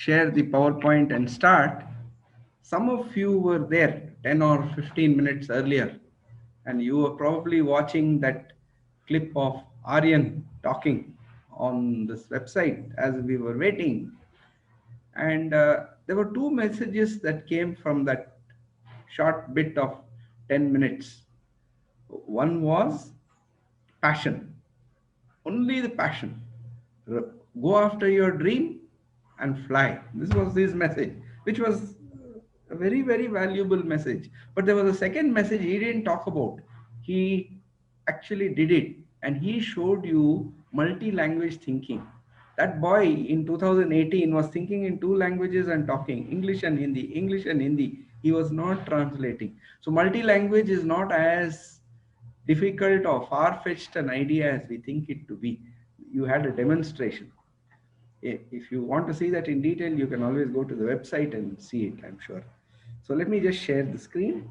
share the PowerPoint and start, some of you were there 10 or 15 minutes earlier, and you were probably watching that clip of Aryan talking on this website as we were waiting. And there were two messages that came from that short bit of 10 minutes. One was passion, only the passion. Go after your dream and fly. This was his message, which was a very, very valuable message. But there was a second message he didn't talk about. He actually did it, and he showed you multi-language thinking. That boy in 2018 was thinking in two languages and talking English and Hindi, English and Hindi. He was not translating. So multi-language is not as difficult or far-fetched an idea as we think it to be. You had a demonstration. If you want to see that in detail, you can always go to the website and see it, I'm sure. So let me just share the screen.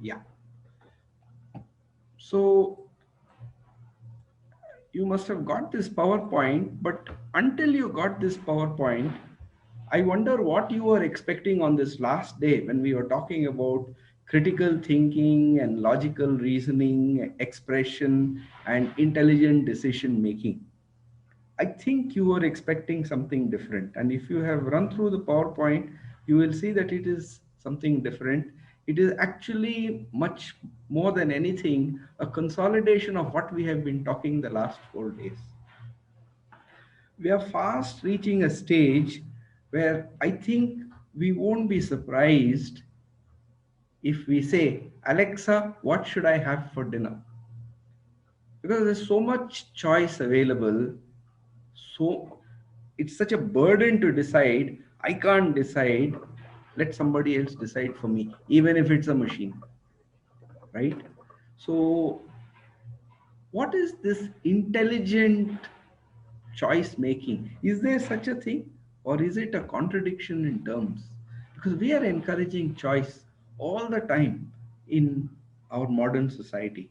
Yeah. So you must have got this PowerPoint, but until you got this PowerPoint, I wonder what you were expecting on this last day when we were talking about critical thinking and logical reasoning, expression, and intelligent decision making. I think you were expecting something different. And if you have run through the PowerPoint, you will see that it is something different. It is actually much more than anything a consolidation of what we have been talking the last 4 days. We are fast reaching a stage where I think we won't be surprised if we say, Alexa, what should I have for dinner? Because there's so much choice available. So it's such a burden to decide. I can't decide. Let somebody else decide for me, even if it's a machine, right? So what is this intelligent choice making? Is there such a thing, or is it a contradiction in terms? Because we are encouraging choice all the time in our modern society.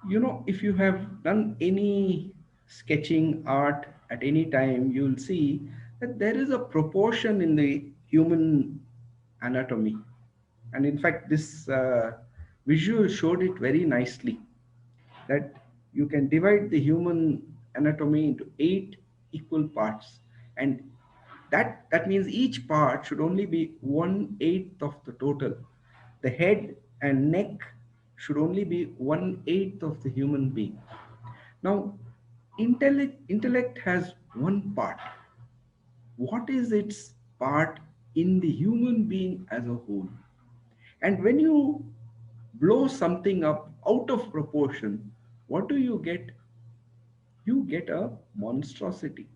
You know, if you have done any sketching art at any time, you will see that there is a proportion in the human anatomy. And in fact, this visual showed it very nicely, that you can divide the human anatomy into 8 equal parts, and that means each part should only be 1/8 of the total. The head and neck should only be 1/8 of the human being. Now intellect has one part. What is its part in the human being as a whole? And when you blow something up out of proportion, what do you get? You get a monstrosity.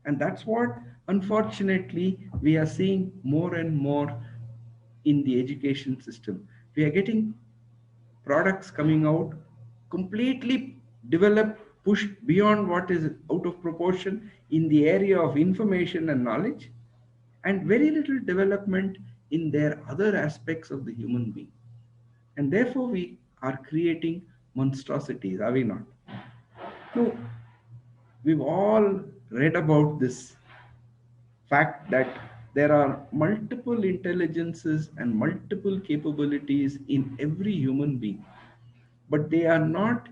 And that's what, unfortunately, we are seeing more and more in the education system. We are getting products coming out completely developed, pushed beyond what is out of proportion in the area of information and knowledge, and very little development in their other aspects of the human being. And therefore, we are creating monstrosities, are we not? No, we've all read about this fact that there are multiple intelligences and multiple capabilities in every human being, but they are not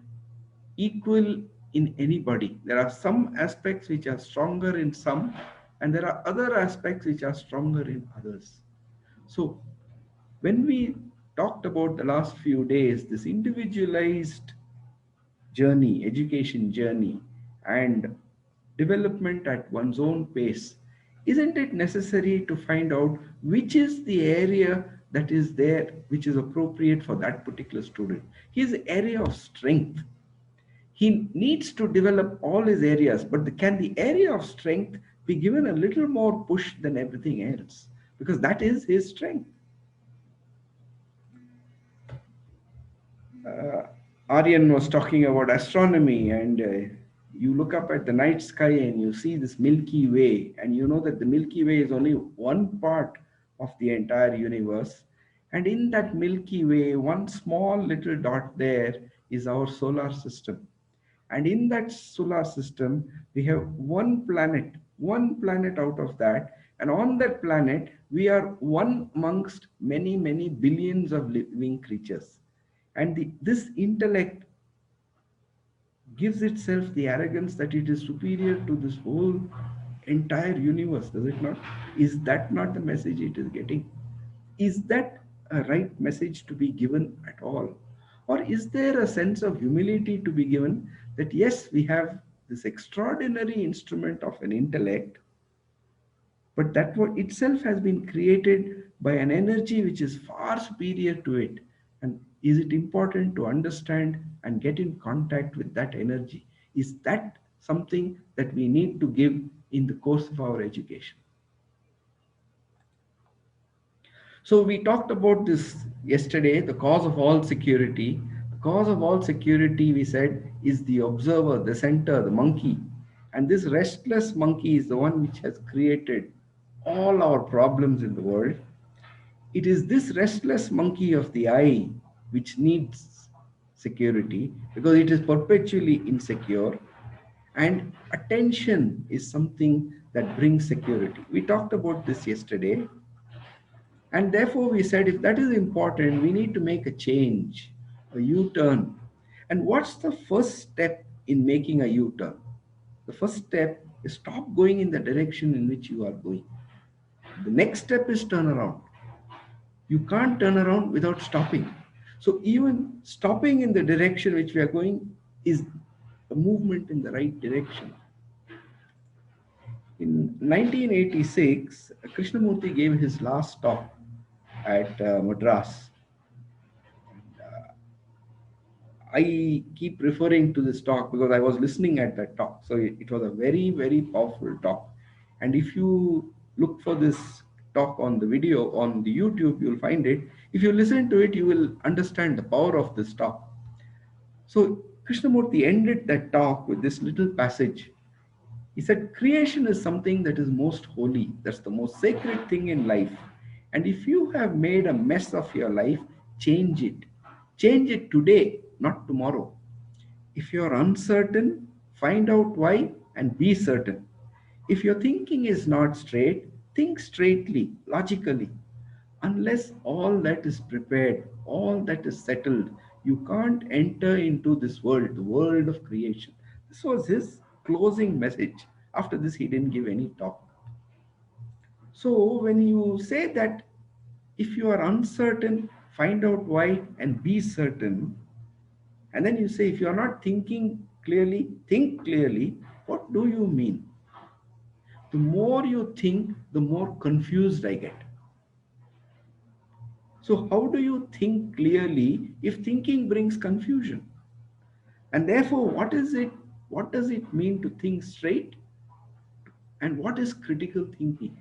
equal in anybody. There are some aspects which are stronger in some, and there are other aspects which are stronger in others. So when we talked about the last few days, this individualized journey, education journey, and development at one's own pace, isn't it necessary to find out which is the area that is there, which is appropriate for that particular student? His area of strength. He needs to develop all his areas, but can the area of strength be given a little more push than everything else? Because that is his strength. Aryan was talking about astronomy, and you look up at the night sky and you see this Milky Way, and you know that the Milky Way is only one part of the entire universe. And in that Milky Way, one small little dot there is our solar system. And in that solar system, we have one planet out of that. And on that planet, we are one amongst many, many billions of living creatures. And this intellect gives itself the arrogance that it is superior to this whole entire universe, does it not? Is that not the message it is getting? Is that a right message to be given at all? Or is there a sense of humility to be given that yes, we have this extraordinary instrument of an intellect, but that itself has been created by an energy which is far superior to it? And is it important to understand and get in contact with that energy? Is that something that we need to give in the course of our education? So we talked about this yesterday, the cause of all security. The cause of all security, we said, is the observer, the center, the monkey. And this restless monkey is the one which has created all our problems in the world. It is this restless monkey of the eye which needs security because it is perpetually insecure. And attention is something that brings security. We talked about this yesterday. And therefore, we said if that is important, we need to make a change, a U turn. And what's the first step in making a U turn? The first step is stop going in the direction in which you are going. The next step is turn around. You can't turn around without stopping. So, even stopping in the direction which we are going is a movement in the right direction. In 1986, Krishnamurti gave his last talk at Madras. I keep referring to this talk because I was listening at that talk. So it was a very, very powerful talk. And if you look for this talk on the video on the YouTube, you'll find it. If you listen to it, you will understand the power of this talk. So Krishnamurti ended that talk with this little passage. He said, creation is something that is most holy. That's the most sacred thing in life. And if you have made a mess of your life, change it. Change it today, not tomorrow. If you're uncertain, find out why and be certain. If your thinking is not straight, think straightly, logically. Unless all that is prepared, all that is settled, you can't enter into this world, the world of creation. This was his closing message. After this, he didn't give any talk. So, when you say that if you are uncertain, find out why and be certain, and then you say if you are not thinking clearly, think clearly, what do you mean? The more you think, the more confused I get. So, how do you think clearly if thinking brings confusion? And therefore, what is it? What does it mean to think straight? And what is critical thinking?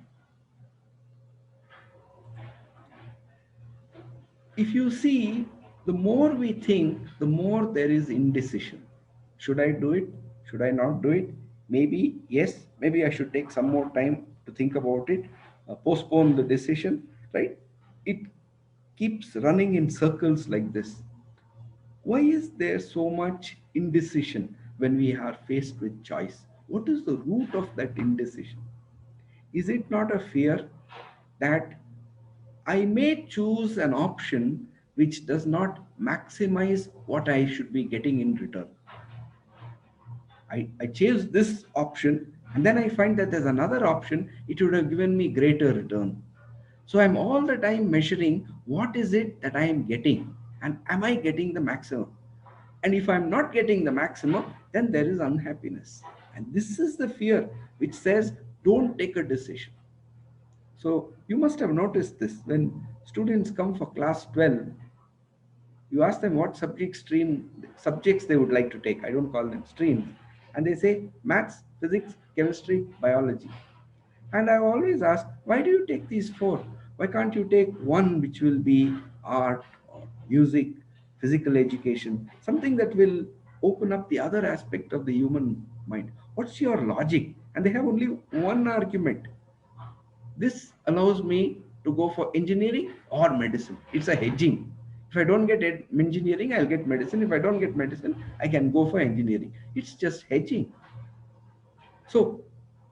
If you see, the more we think, the more there is indecision. Should I do it? Should I not do it? Maybe yes, maybe I should take some more time to think about it, postpone the decision, right? It keeps running in circles like this. Why is there so much indecision when we are faced with choice? What is the root of that indecision? Is it not a fear that I may choose an option which does not maximize what I should be getting in return? I choose this option and then I find that there's another option, it would have given me greater return. So I'm all the time measuring what is it that I am getting and am I getting the maximum? And if I'm not getting the maximum, then there is unhappiness. And this is the fear which says, don't take a decision. So you must have noticed this when students come for class 12, you ask them what subjects they would like to take. I don't call them streams. And they say maths, physics, chemistry, biology. And I always ask, why do you take these four? Why can't you take one which will be art or music, physical education, something that will open up the other aspect of the human mind? What's your logic? And they have only one argument. This allows me to go for engineering or medicine. It's a hedging. If I don't get engineering, I'll get medicine. If I don't get medicine, I can go for engineering. It's just hedging. So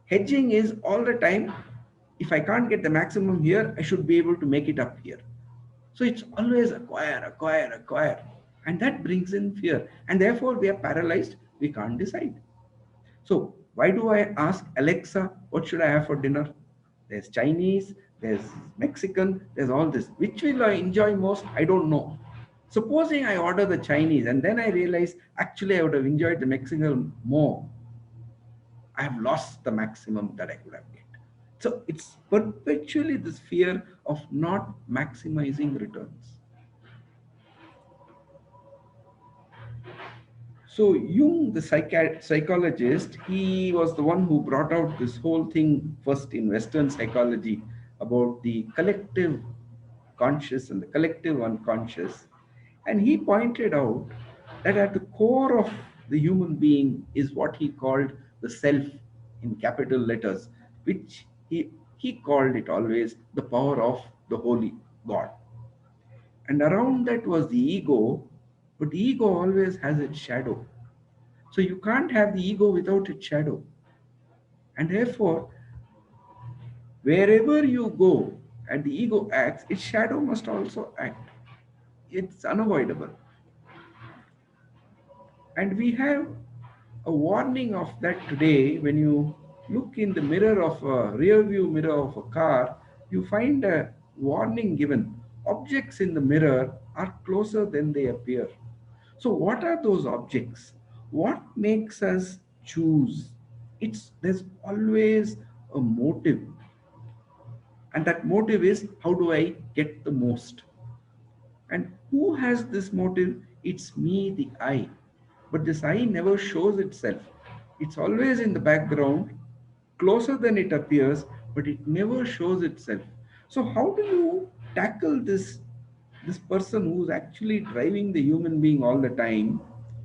hedging is all the time, if I can't get the maximum here, I should be able to make it up here. So it's always acquire, acquire, acquire. And that brings in fear. And therefore we are paralyzed. We can't decide. So why do I ask Alexa, what should I have for dinner? There's Chinese, there's Mexican, there's all this. Which will I enjoy most? I don't know. Supposing I order the Chinese and then I realize actually I would have enjoyed the Mexican more. I have lost the maximum that I could have get. So it's perpetually this fear of not maximizing returns. So Jung, the psychologist, he was the one who brought out this whole thing first in Western psychology about the collective conscious and the collective unconscious. And he pointed out that at the core of the human being is what he called the self in capital letters, which he called it always the power of the holy God. And around that was the ego, but the ego always has its shadow. So you can't have the ego without its shadow. And therefore, wherever you go and the ego acts, its shadow must also act. It's unavoidable. And we have a warning of that today. When you look in the mirror of a rear view mirror of a car, you find a warning given. Objects in the mirror are closer than they appear. So what are those objects? What makes us choose? There's always a motive. And that motive is, how do I get the most? And who has this motive? It's me, the I. But this I never shows itself. It's always in the background, closer than it appears, but it never shows itself. So how do you tackle this person who's actually driving the human being all the time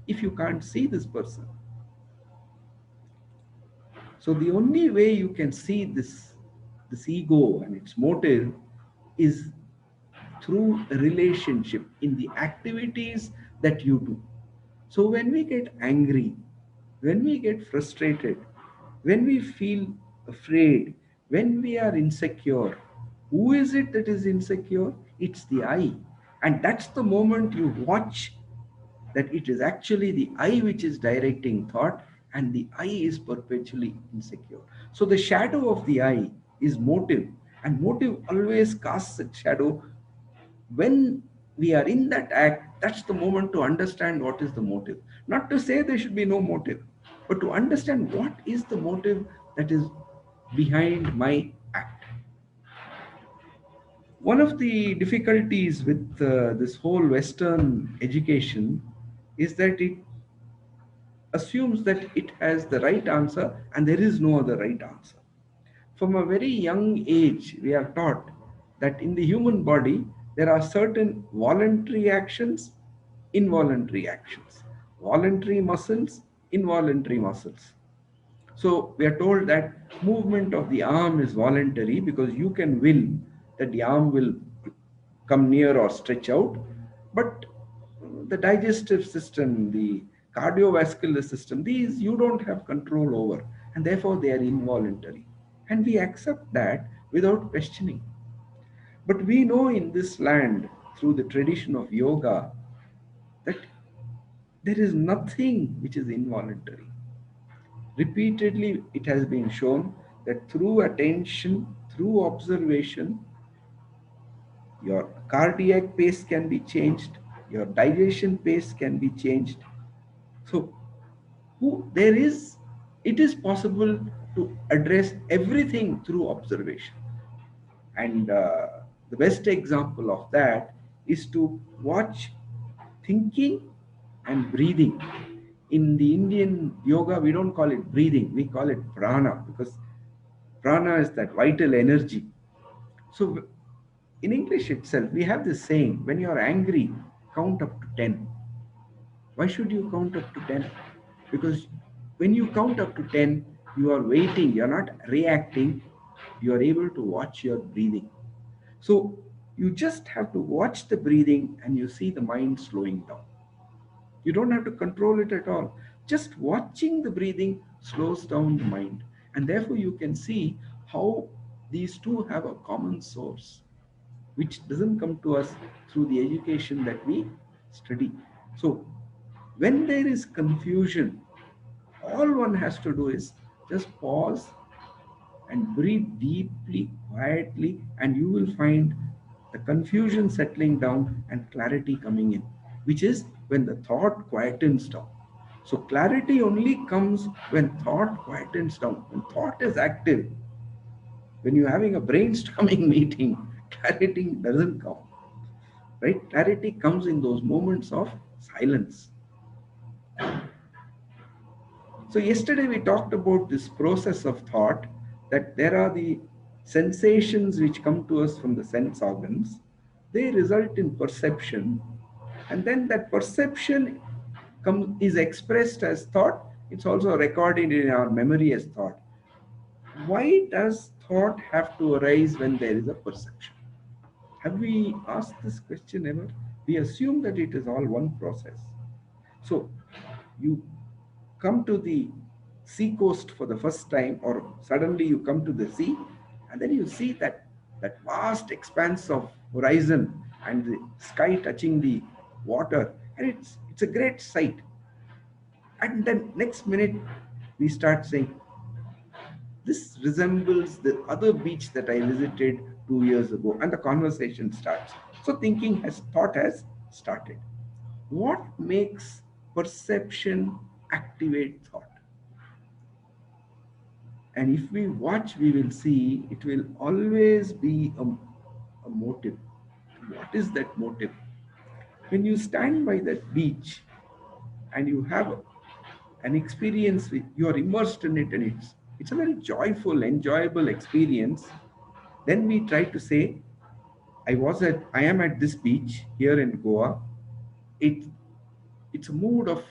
if you can't see this person? So the only way you can see this ego and its motive is through a relationship in the activities that you do. So when we get angry, when we get frustrated, when we feel afraid, when we are insecure, who is it that is insecure? It's the I. And that's the moment you watch that it is actually the I which is directing thought, and the I is perpetually insecure. So the shadow of the I is motive, and motive always casts its shadow. When we are in that act, that's the moment to understand what is the motive. Not to say there should be no motive, but to understand what is the motive that is behind my act. One of the difficulties with this whole Western education is that it assumes that it has the right answer and there is no other right answer. From a very young age, we are taught that in the human body, there are certain voluntary actions, involuntary actions, voluntary muscles, involuntary muscles. So we are told that movement of the arm is voluntary because you can will that the arm will come near or stretch out, but the digestive system, the cardiovascular system, these you don't have control over, and therefore they are involuntary. And we accept that without questioning. But we know in this land, through the tradition of yoga, that there is nothing which is involuntary. Repeatedly, it has been shown that through attention, through observation, your cardiac pace can be changed, your digestion pace can be changed. So, there is, it is possible to address everything through observation. And the best example of that is to watch thinking and breathing. In the Indian yoga, we don't call it breathing, we call it prana, because prana is that vital energy. So in English itself, we have this saying, when you are angry, count up to 10. Why should you count up to 10? Because when you count up to 10, you are waiting, you are not reacting, you are able to watch your breathing. So you just have to watch the breathing and you see the mind slowing down. You don't have to control it at all. Just watching the breathing slows down the mind. And therefore, you can see how these two have a common source, which doesn't come to us through the education that we study. So, when there is confusion, all one has to do is just pause and breathe deeply, quietly, and you will find the confusion settling down and clarity coming in, which is when the thought quietens down. So, clarity only comes when thought quietens down. When thought is active, when you're having a brainstorming meeting, clarity doesn't come, right? Clarity comes in those moments of silence. So, yesterday we talked about this process of thought, that there are the sensations which come to us from the sense organs, they result in perception, and then that perception is expressed as thought, it's also recorded in our memory as thought. Why does thought have to arise when there is a perception? Have we asked this question ever? We assume that it is all one process. So, you come to the sea coast for the first time, or suddenly you come to the sea, and then you see that vast expanse of horizon and the sky touching the water, and it's a great sight. And then next minute we start saying, this resembles the other beach that I visited 2 years ago, and the conversation starts. So thought has started. What makes perception activate thought? And if we watch, we will see it will always be a motive. What is that motive? When you stand by that beach and you have an experience, you are immersed in it, and it's a very joyful, enjoyable experience. Then we try to say, I am at this beach here in Goa. It, it's a mood of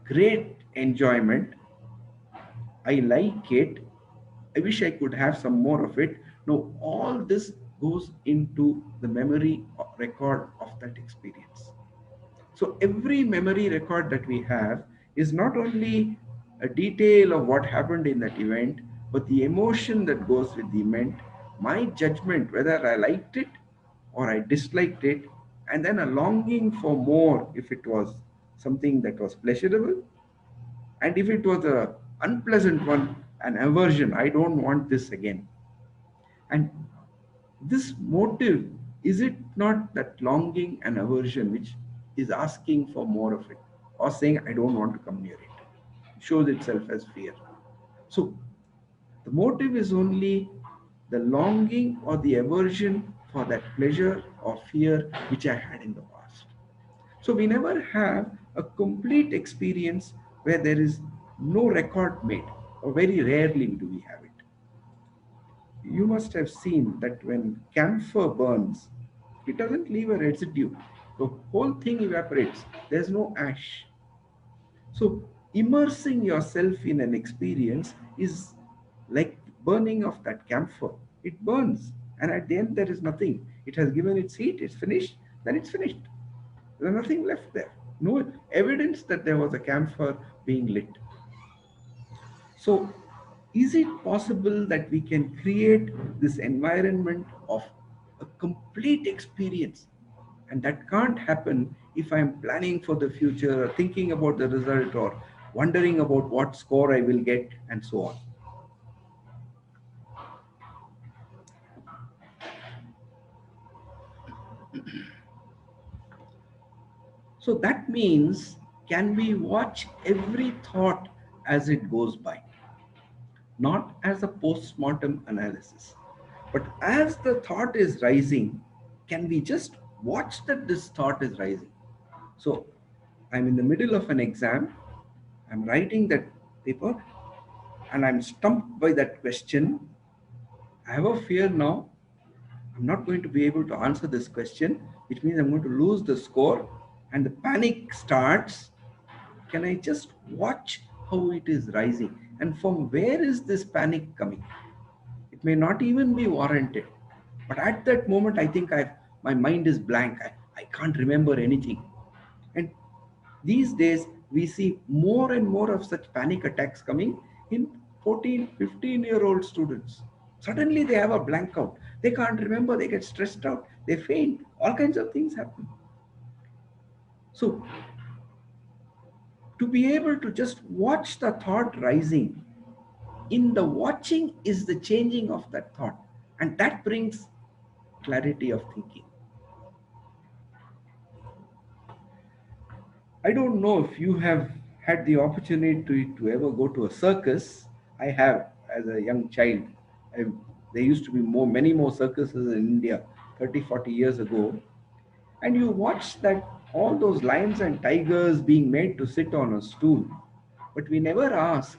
great enjoyment. I like it. I wish I could have some more of it. No, all this goes into the memory record of that experience. So every memory record that we have is not only a detail of what happened in that event, but the emotion that goes with the event, my judgment whether I liked it or I disliked it, and then a longing for more if it was something that was pleasurable, and if it was a unpleasant one, an aversion, I don't want this again. And this motive, is it not that longing and aversion which is asking for more of it, or saying I don't want to come near it? It shows itself as fear. So the motive is only the longing or the aversion for that pleasure or fear which I had in the past. So we never have a complete experience where there is no record made, or very rarely do we have it. You must have seen that when camphor burns, it doesn't leave a residue. The whole thing evaporates. There's no ash. So immersing yourself in an experience is like burning of that camphor. It burns, and at the end there is nothing. It has given its heat, it's finished, then it's finished. There's nothing left there. No evidence that there was a camphor being lit. So, is it possible that we can create this environment of a complete experience? And that can't happen if I'm planning for the future, thinking about the result, or wondering about what score I will get, and so on. So that means, can we watch every thought as it goes by? Not as a post-mortem analysis, but as the thought is rising, can we just watch that this thought is rising? So I'm in the middle of an exam, I'm writing that paper, and I'm stumped by that question. I have a fear now. I'm not going to be able to answer this question, which means I'm going to lose the score, and the panic starts. Can I just watch how it is rising? And from where is this panic coming? It may not even be warranted. But at that moment, I think my mind is blank. I can't remember anything. And these days, we see more and more of such panic attacks coming in 14, 15-year-old students. Suddenly, they have a blank out. They can't remember. They get stressed out. They faint. All kinds of things happen. So, to be able to just watch the thought rising, in the watching is the changing of that thought. And that brings clarity of thinking. I don't know if you have had the opportunity to ever go to a circus. I have as a young child. I, there used to be many more circuses in India 30, 40 years ago. And you watch that all those lions and tigers being made to sit on a stool. But we never ask,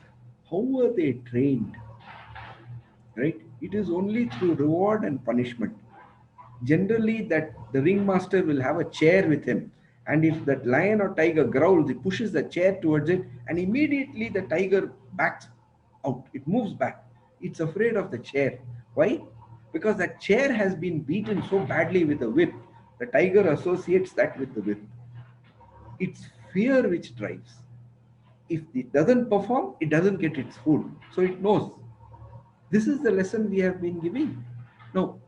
how were they trained? Right? It is only through reward and punishment. Generally, that the ringmaster will have a chair with him, and if that lion or tiger growls, he pushes the chair towards it, and immediately the tiger backs out. It moves back. It's afraid of the chair. Why? Because that chair has been beaten so badly with a whip. The tiger associates that with the whip. It's fear which drives. If it doesn't perform, it doesn't get its food, so it knows. This is the lesson we have been giving. Now,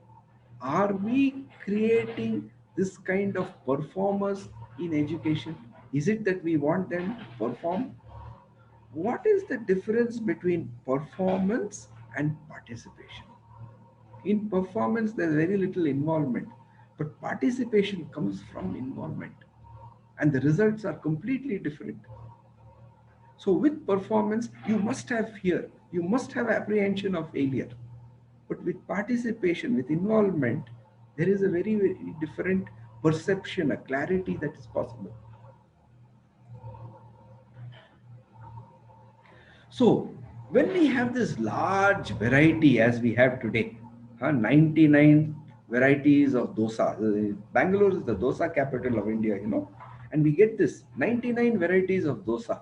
are we creating this kind of performers in education? Is it that we want them to perform? What is the difference between performance and participation? In performance, there's very little involvement, but participation comes from involvement, and the results are completely different. So, with performance, you must have fear, you must have apprehension of failure. But with participation, with involvement, there is a very, very different perception, a clarity that is possible. So, when we have this large variety as we have today, 99 varieties of dosa. Bangalore is the dosa capital of India, and we get this 99 varieties of dosa.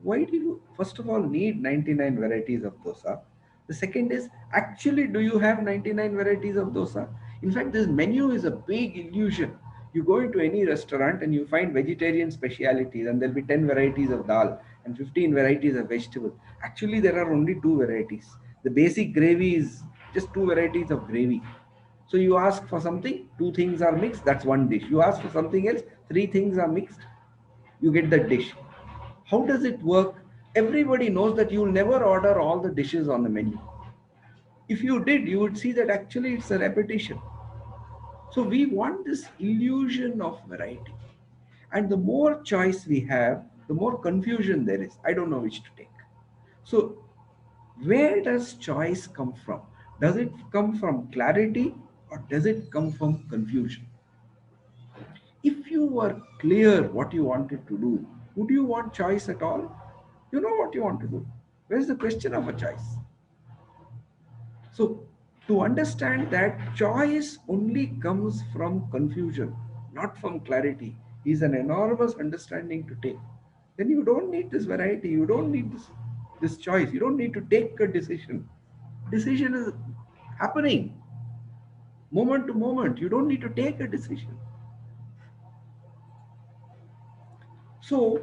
Why do you, first of all, need 99 varieties of dosa? The second is, actually, do you have 99 varieties of dosa? In fact, this menu is a big illusion. You go into any restaurant and you find vegetarian specialities, and there'll be 10 varieties of dal and 15 varieties of vegetable. Actually, there are only two varieties. The basic gravy is just two varieties of gravy. So you ask for something, two things are mixed, that's one dish. You ask for something else, three things are mixed, you get that dish. How does it work? Everybody knows that you'll never order all the dishes on the menu. If you did, you would see that actually it's a repetition. So we want this illusion of variety. And the more choice we have, the more confusion there is. I don't know which to take. So where does choice come from? Does it come from clarity or does it come from confusion? If you were clear what you wanted to do, would you want choice at all? You know what you want to do. Where's the question of a choice? So, to understand that choice only comes from confusion, not from clarity, is an enormous understanding to take. Then you don't need this variety, you don't need this choice, you don't need to take a decision. Decision is happening moment to moment. You don't need to take a decision. So,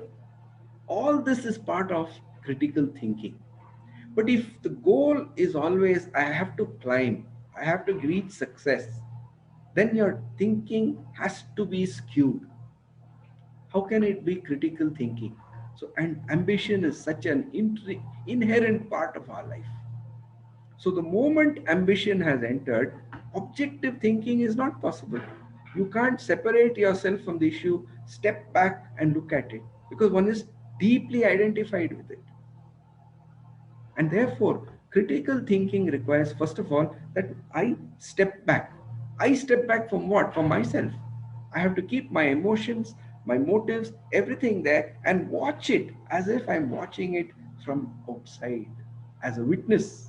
all this is part of critical thinking. But if the goal is always, I have to climb, I have to reach success, then your thinking has to be skewed. How can it be critical thinking? So, and ambition is such an inherent part of our life. So, the moment ambition has entered, objective thinking is not possible. You can't separate yourself from the issue, step back and look at it because one is deeply identified with it. And therefore, critical thinking requires, first of all, that I step back. I step back from what? From myself. I have to keep my emotions, my motives, everything there and watch it as if I'm watching it from outside as a witness.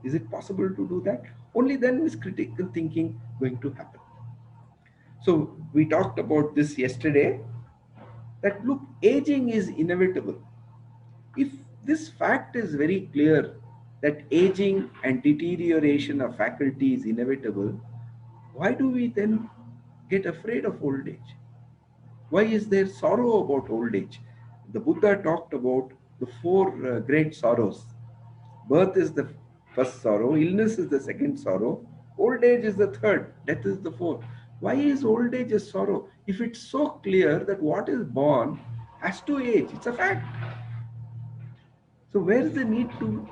Is it possible to do that? Only then is critical thinking going to happen. So, we talked about this yesterday that look, aging is inevitable. If this fact is very clear, that aging and deterioration of faculty is inevitable, why do we then get afraid of old age? Why is there sorrow about old age? The Buddha talked about the four great sorrows. Birth is the first sorrow, illness is the second sorrow, old age is the third, death is the fourth. Why is old age a sorrow? If it's so clear that what is born has to age, it's a fact. So where is the need to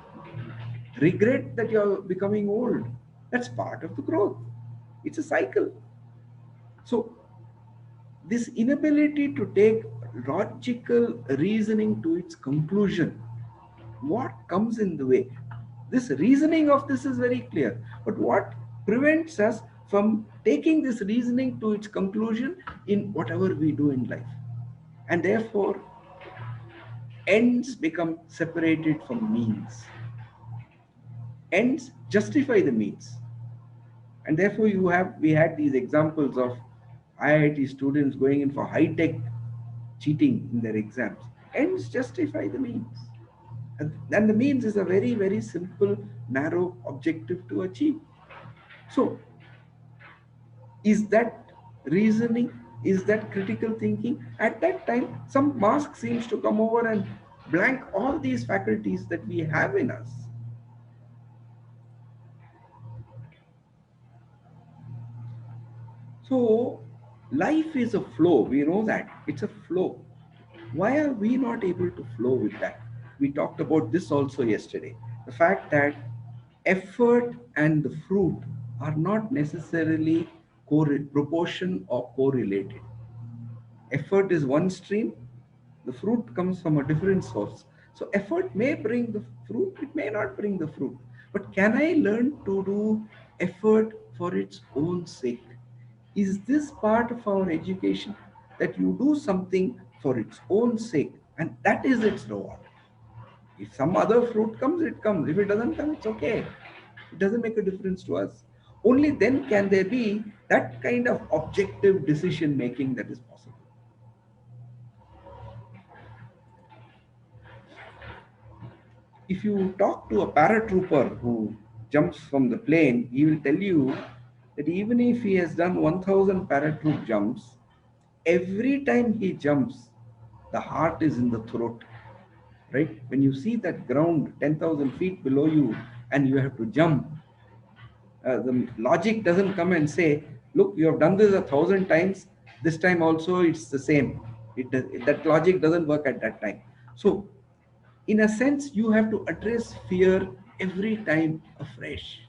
regret that you're becoming old? That's part of the growth. It's a cycle. So this inability to take logical reasoning to its conclusion, what comes in the way? This reasoning of this is very clear, but what prevents us from taking this reasoning to its conclusion in whatever we do in life? And therefore ends become separated from means. Ends justify the means. And therefore we had these examples of IIT students going in for high tech cheating in their exams. Ends justify the means. And the means is a very, very simple, narrow objective to achieve. So, is that reasoning? Is that critical thinking? At that time, some mask seems to come over and blank all these faculties that we have in us. So, life is a flow. We know that. It's a flow. Why are we not able to flow with that? We talked about this also yesterday. The fact that effort and the fruit are not necessarily proportion or correlated. Effort is one stream, the fruit comes from a different source. So effort may bring the fruit, it may not bring the fruit. But can I learn to do effort for its own sake? Is this part of our education, that you do something for its own sake and that is its reward? If some other fruit comes, it comes. If it doesn't come, it's okay. It doesn't make a difference to us. Only then can there be that kind of objective decision making that is possible. If you talk to a paratrooper who jumps from the plane, he will tell you that even if he has done 1000 paratroop jumps, every time he jumps, the heart is in the throat, right? When you see that ground 10,000 feet below you and you have to jump, the logic doesn't come and say, look, you have done this 1,000 times, this time also it's the same. That logic doesn't work at that time. So in a sense, you have to address fear every time afresh,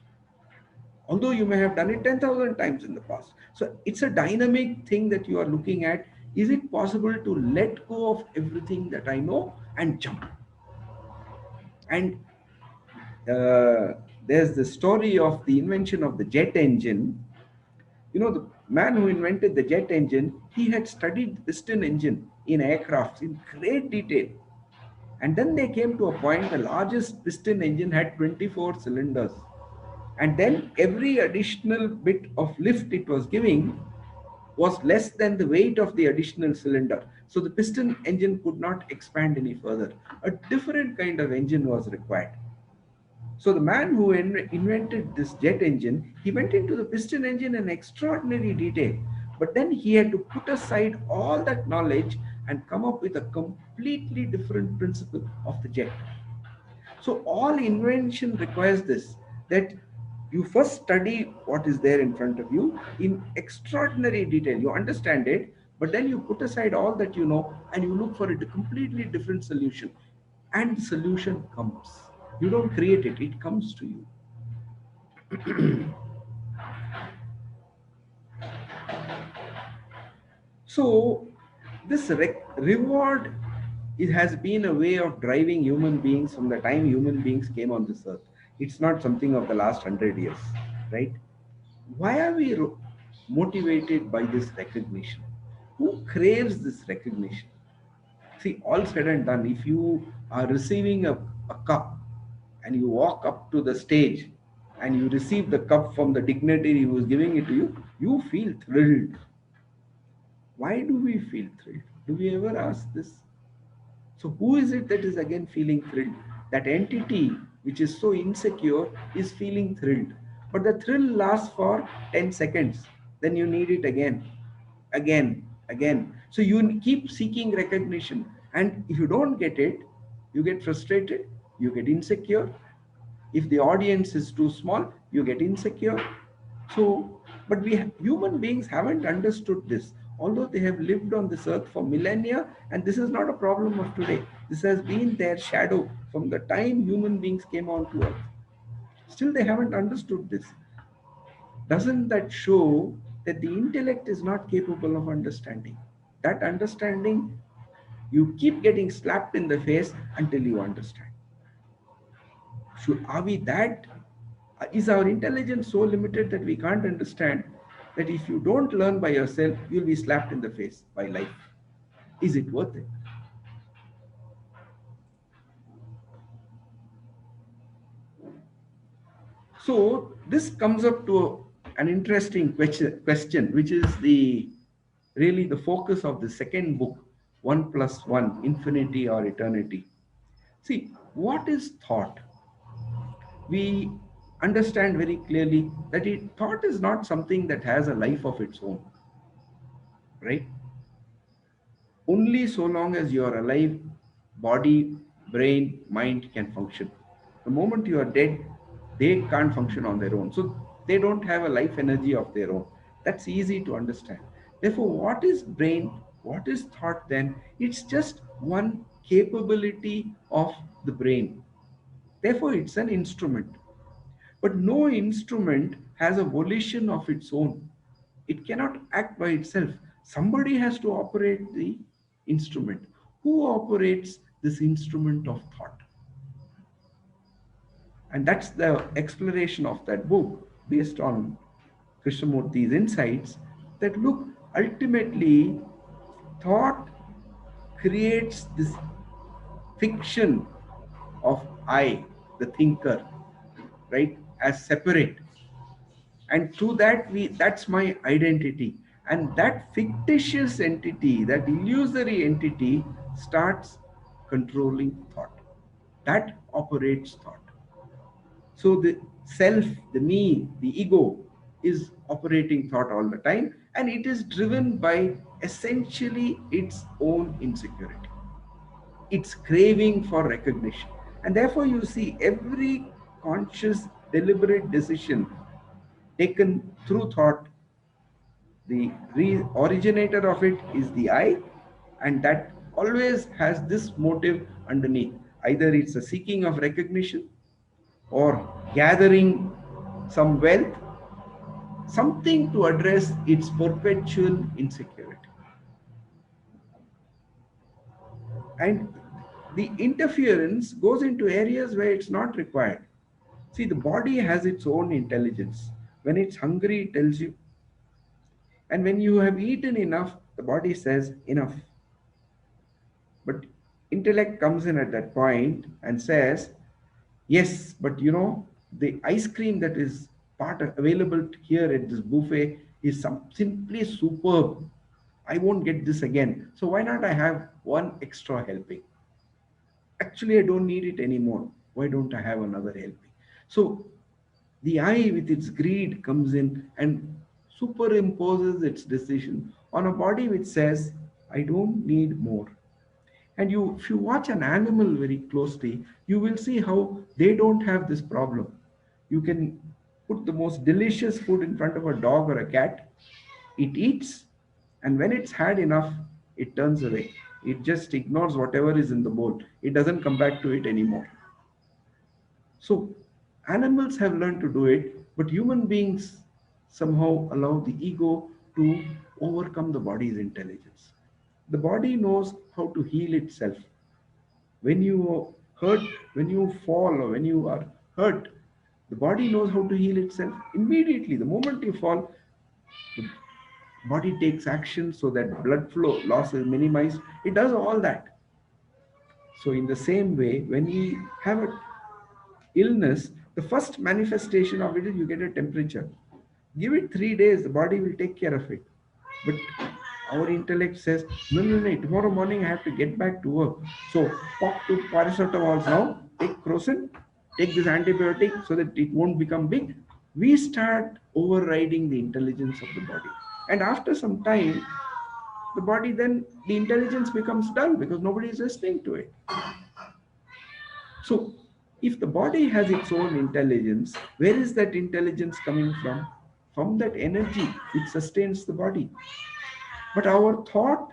although you may have done it 10,000 times in the past. So it's a dynamic thing that you are looking at. Is it possible to let go of everything that I know and jump? And there's the story of the invention of the jet engine. You know, the man who invented the jet engine, he had studied the piston engine in aircrafts in great detail. And then they came to a point, the largest piston engine had 24 cylinders. And then every additional bit of lift it was giving was less than the weight of the additional cylinder. So the piston engine could not expand any further. A different kind of engine was required. So the man who invented this jet engine, he went into the piston engine in extraordinary detail. But then he had to put aside all that knowledge and come up with a completely different principle of the jet. So all invention requires this, that you first study what is there in front of you in extraordinary detail. You understand it, but then you put aside all that you know and you look for a completely different solution. And solution comes. You don't create it, it comes to you. So this reward, it has been a way of driving human beings from the time human beings came on this earth. It's not something of the last 100 years, right? Why are we motivated by this recognition? Who craves this recognition? See, all said and done, if you are receiving a cup and you walk up to the stage and you receive the cup from the dignitary who is giving it to you, you feel thrilled. Why do we feel thrilled? Do we ever ask this? So, who is it that is again feeling thrilled? That entity which is so insecure, is feeling thrilled. But the thrill lasts for 10 seconds. Then you need it again, again, again. So you keep seeking recognition. And if you don't get it, you get frustrated, you get insecure. If the audience is too small, you get insecure. So, but human beings haven't understood this. Although they have lived on this earth for millennia, and this is not a problem of today. This has been their shadow from the time human beings came onto earth. Still, they haven't understood this. Doesn't that show that the intellect is not capable of understanding? That understanding, you keep getting slapped in the face until you understand. Are we that? Is our intelligence so limited that we can't understand that if you don't learn by yourself, you'll be slapped in the face by life? Is it worth it? So this comes up to an interesting question, which is the really the focus of the second book, One Plus One, Infinity or Eternity. See, what is thought? We understand very clearly that thought is not something that has a life of its own, right? Only so long as you are alive, body, brain, mind can function. The moment you are dead, they can't function on their own. So they don't have a life energy of their own. That's easy to understand. Therefore, what is brain? What is thought then? It's just one capability of the brain. Therefore, it's an instrument. But no instrument has a volition of its own. It cannot act by itself. Somebody has to operate the instrument. Who operates this instrument of thought? And that's the exploration of that book based on Krishnamurti's insights that look, ultimately, thought creates this fiction of I, the thinker, right, as separate. And through that, that's my identity. And that fictitious entity, that illusory entity, starts controlling thought. That operates thought. So the self, the me, the ego is operating thought all the time, and it is driven by essentially its own insecurity, its craving for recognition. And therefore, you see every conscious, deliberate decision taken through thought, the originator of it is the I, and that always has this motive underneath. Either it's a seeking of recognition or gathering some wealth, something to address its perpetual insecurity. And the interference goes into areas where it's not required. See, the body has its own intelligence. When it's hungry, it tells you. And when you have eaten enough, the body says enough. But intellect comes in at that point and says, yes, but the ice cream that is available here at this buffet is simply superb. I won't get this again. So why not I have one extra helping? Actually, I don't need it anymore. Why don't I have another helping? So the I, with its greed, comes in and superimposes its decision on a body which says, I don't need more. And if you watch an animal very closely, you will see how they don't have this problem. You can put the most delicious food in front of a dog or a cat, it eats, and when it's had enough, it turns away. It just ignores whatever is in the bowl. It doesn't come back to it anymore. So animals have learned to do it, but human beings somehow allow the ego to overcome the body's intelligence. The body knows how to heal itself. When you hurt, when you fall, or when you are hurt, the body knows how to heal itself immediately. The moment you fall, the body takes action so that blood flow loss is minimized. It does all that. So in the same way, when we have a illness, the first manifestation of it is you get a temperature. Give it 3 days, the body will take care of it. But our intellect says, no, no, no, tomorrow morning I have to get back to work. So pop to paracetamols now, take crocin, take this antibiotic so that it won't become big. We start overriding the intelligence of the body. And after some time, the body then, the intelligence becomes dull because nobody is listening to it. So, if the body has its own intelligence, where is that intelligence coming from? From that energy which sustains the body. But our thought,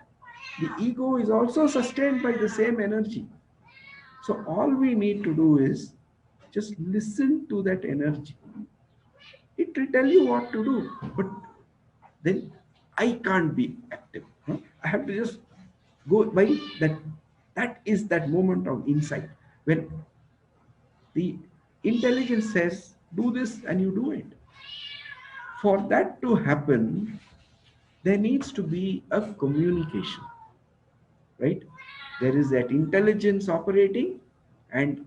the ego, is also sustained by the same energy. So, all we need to do is just listen to that energy. It will tell you what to do, but then I can't be active. Huh? I have to just go by that. That is that moment of insight when the intelligence says, do this, and you do it. For that to happen, there needs to be a communication, right? There is that intelligence operating, and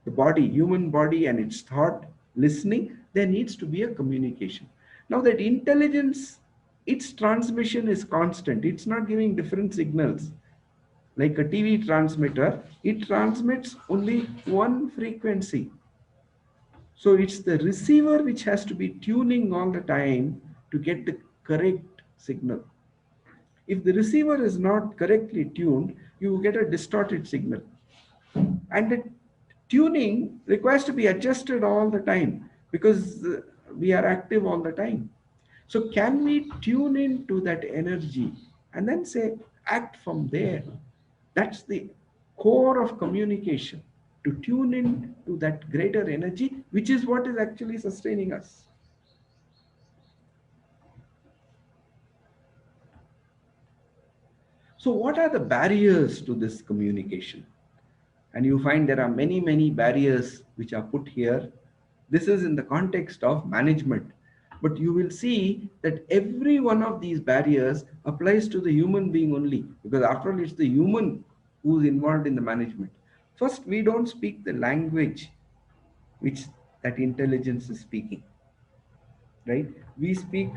the body, human body, and its thought listening. There needs to be a communication. Now, that intelligence, its transmission is constant, it's not giving different signals. Like a TV transmitter, it transmits only one frequency. So it's the receiver which has to be tuning all the time to get the correct signal. If the receiver is not correctly tuned, you get a distorted signal. And the tuning requires to be adjusted all the time because we are active all the time. So can we tune into that energy and then say, act from there? That's the core of communication, to tune in to that greater energy, which is what is actually sustaining us. So what are the barriers to this communication? And you find there are many, many barriers which are put here. This is in the context of management. But you will see that every one of these barriers applies to the human being only, because after all, it's the human who's involved in the management. First, we don't speak the language which that intelligence is speaking, right? We speak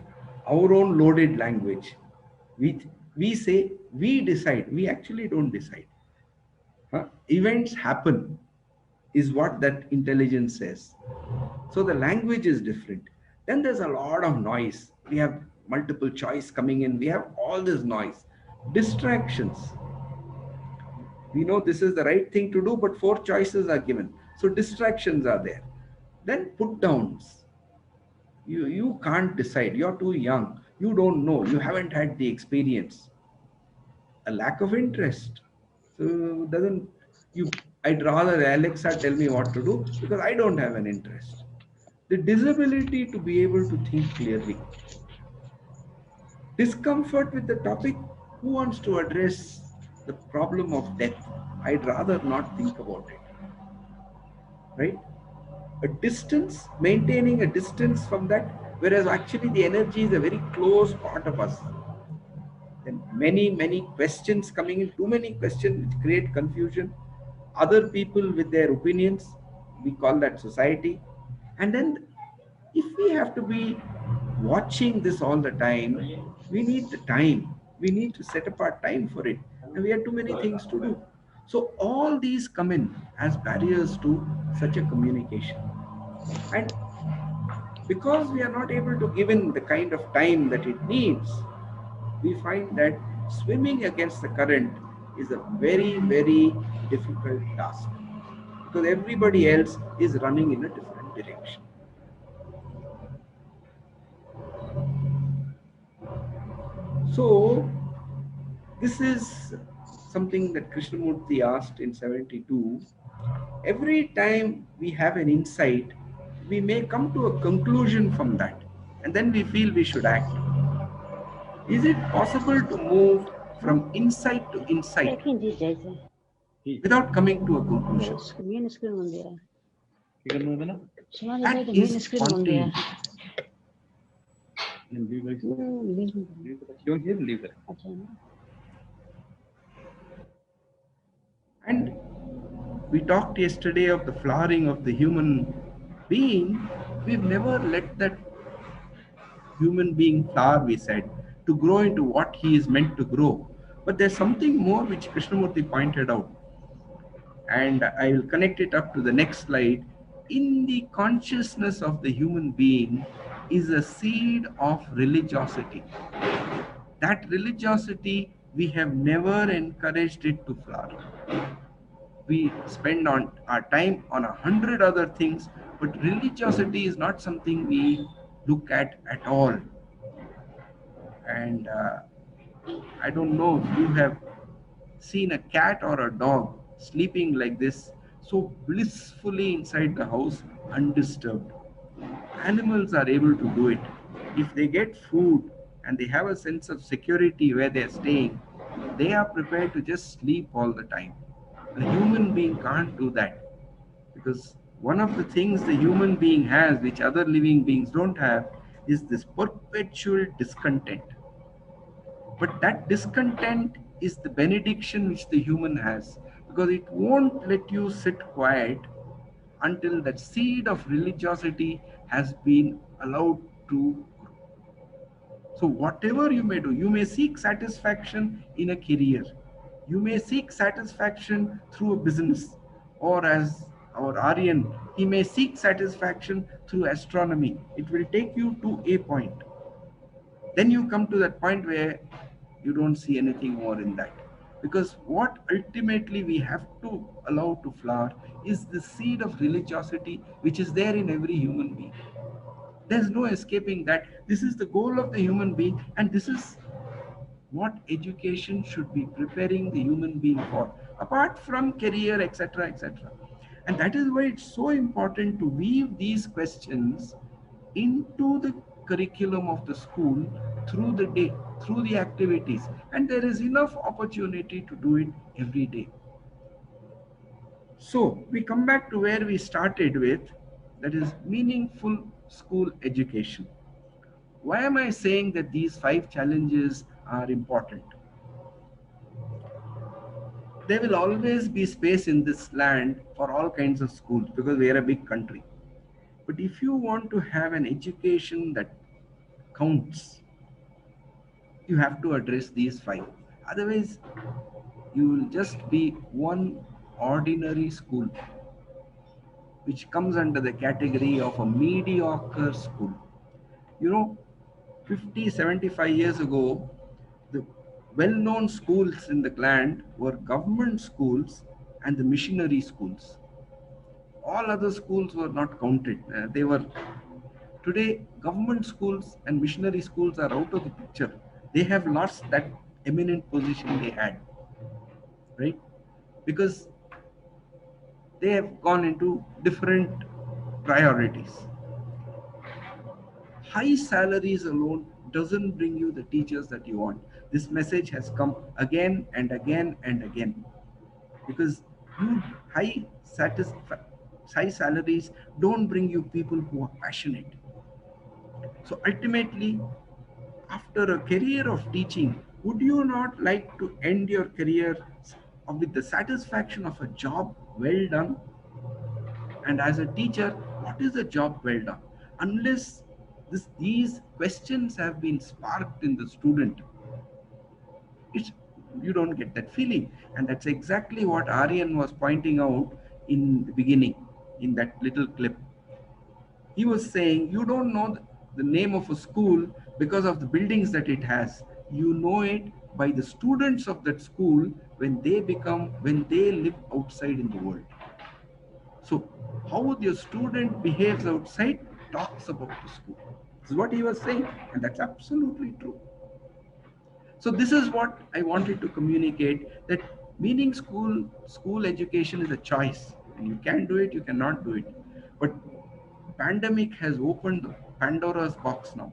our own loaded language. We say, we decide. We actually don't decide. Events happen is what that intelligence says. So the language is different. Then there's a lot of noise. We have multiple choice coming in. We have all this noise. Distractions. We know this is the right thing to do, but four choices are given. So distractions are there. Then put downs. You can't decide. You're too young. You don't know. You haven't had the experience. A lack of interest. So doesn't you I'd rather Alexa tell me what to do because I don't have an interest. The disability to be able to think clearly. Discomfort with the topic. Who wants to address the problem of death? I'd rather not think about it. Right? A distance, maintaining a distance from that, whereas actually the energy is a very close part of us. Then many questions coming in, too many questions which create confusion. Other people with their opinions, we call that society. And then if we have to be watching this all the time, we need the time. We need to set apart time for it. And we have too many things to do. So all these come in as barriers to such a communication. And because we are not able to give in the kind of time that it needs, we find that swimming against the current is a very difficult task, because everybody else is running in a different direction. So this is something that Krishnamurti asked in 72. Every time we have an insight, we may come to a conclusion from that, and then we feel we should act. Is it possible to move from insight to insight without coming to a conclusion? That is spontaneity. And we talked yesterday of the flowering of the human being. We've never let that human being flower, we said, to grow into what he is meant to grow. But there's something more which Krishnamurti pointed out. and I will connect it up to the next slide. In the consciousness of the human being is a seed of religiosity. That religiosity, we have never encouraged it to flower. We spend on our time on 100 other things, but religiosity is not something we look at all. And I don't know if you have seen a cat or a dog sleeping like this, so blissfully inside the house, undisturbed. Animals are able to do it. If they get food and they have a sense of security where they are staying, they are prepared to just sleep all the time. A human being can't do that, because one of the things the human being has, which other living beings don't have, is this perpetual discontent. But that discontent is the benediction which the human has, because it won't let you sit quiet until that seed of religiosity has been allowed to. So, whatever you may do, you may seek satisfaction in a career, you may seek satisfaction through a business, or as our Aryan, he may seek satisfaction through astronomy. It will take you to a point. Then you come to that point where you don't see anything more in that. Because what ultimately we have to allow to flower is the seed of religiosity which is there in every human being. There's no escaping that. This is the goal of the human being, and this is what education should be preparing the human being for, apart from career, etc., etc. And that is why it's so important to weave these questions into the curriculum of the school through the day, through the activities. And there is enough opportunity to do it every day. So we come back to where we started with, that is meaningful school education. Why am I saying that these 5 challenges are important? There will always be space in this land for all kinds of schools because we are a big country. But if you want to have an education that counts, you have to address these 5. Otherwise, you will just be one ordinary school, which comes under the category of a mediocre school. You know, 50, 75 years ago, the well-known schools in the land were government schools and the missionary schools. All other schools were not counted. They were Today, government schools and missionary schools are out of the picture. They have lost that eminent position they had, right? Because they have gone into different priorities. High salaries alone doesn't bring you the teachers that you want. This message has come again and again and again, because you high high salaries don't bring you people who are passionate. So ultimately, after a career of teaching, would you not like to end your career with the satisfaction of a job well done? And as a teacher, what is a job well done? Unless these questions have been sparked in the student, it's, you don't get that feeling. And that's exactly what Aryan was pointing out in the beginning, in that little clip. He was saying you don't know the name of a school because of the buildings that it has. You know it by the students of that school when they live outside in the world. So how the student behaves outside talks about the school. This is what he was saying, and that's absolutely true. So this is what I wanted to communicate, that meaning school education is a choice, and you can do it, you cannot do it. But pandemic has opened the Pandora's box now.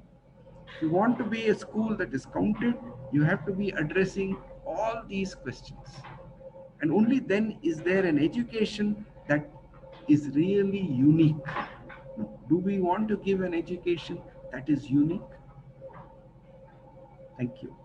If you want to be a school that is counted, you have to be addressing all these questions. And only then is there an education that is really unique. Now, do we want to give an education that is unique? Thank you.